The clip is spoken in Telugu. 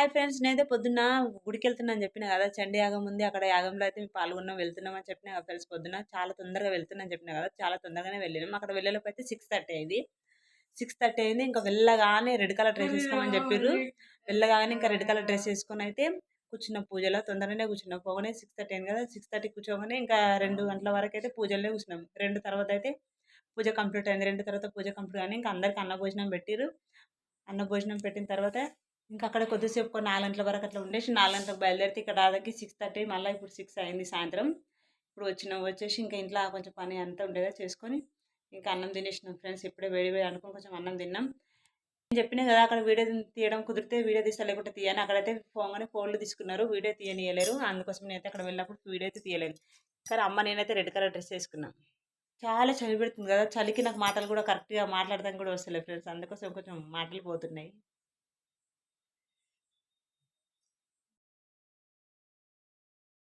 హాయ్ ఫ్రెండ్స్, నేనైతే పొద్దున్న గుడికెళ్తున్నా అని చెప్పినా కదా! చండీ యాగం ఉంది. అక్కడ యాగంలో అయితే మేము పాల్గొన్నాం, వెళ్తున్నాం అని చెప్పినా కదా ఫ్రెండ్స్ పొద్దున. చాలా తొందరగా వెళ్తున్నా అని చెప్పినా కదా! చాలా తొందరగానే వెళ్ళినాం. అక్కడ వెళ్ళేలోపు అయితే 6:30 అయింది. 6:30 అయింది. ఇంకా వెళ్ళగానే రెడ్ కలర్ డ్రెస్ ఏసుకోమని చెప్పిర్రు. వెళ్ళగానే ఇంకా రెడ్ కలర్ డ్రెస్ ఏసుకొనైతే కూర్చున్నాం పూజలో. తొందరగానే కూర్చున్నాం. పోగానే 6:30 అయింది కదా! 6:30 కూర్చోగానే ఇంకా 2 గంటల వరకైతే పూజలోనే కూర్చున్నాం. 2 తర్వాత అయితే పూజ కంప్లీట్ అయింది. 2 తర్వాత పూజ కంప్లీట్ కానీ ఇంకా అందరికి అన్నభోజనం పెట్టిర్రు. అన్నభోజనం పెట్టిన తర్వాత ఇంకా అక్కడ కొద్దిసేపు 4 గంటల వరకు అట్లా ఉండేసి 4 గంటలకు బయలుదేరితే ఇక్కడ రాదాకి 6:30 మళ్ళీ ఇప్పుడు 6 అయింది సాయంత్రం. ఇప్పుడు వచ్చినాం. వచ్చేసి ఇంకా ఇంట్లో కొంచెం పని అంతా ఉండేదా చేసుకొని ఇంకా అన్నం తినేసినాం ఫ్రెండ్స్. ఇప్పుడే వేడి వేడి అనుకుని కొంచెం అన్నం తిన్నాం. నేను చెప్పినా కదా అక్కడ వీడియో తీయడం కుదిరితే వీడియో తీస్తా, లేకుంటే తీయను. అక్కడైతే పోగానే ఫోన్లు తీసుకున్నారు, వీడియో తీయనియలేరు. అందుకోసం నేనైతే అక్కడ వెళ్ళినప్పుడు వీడియో అయితే తీయలేను. కానీ అమ్మ నేనైతే రెడ్ కలర్ డ్రెస్ వేసుకున్నాను. చాలా చలి పెడుతుంది కదా! చలికి నాకు మాటలు కూడా కరెక్ట్‌గా మాట్లాడడానికి కూడా వస్తలేదు ఫ్రెండ్స్. అందుకోసం కొంచెం మాటలు పోతున్నాయి.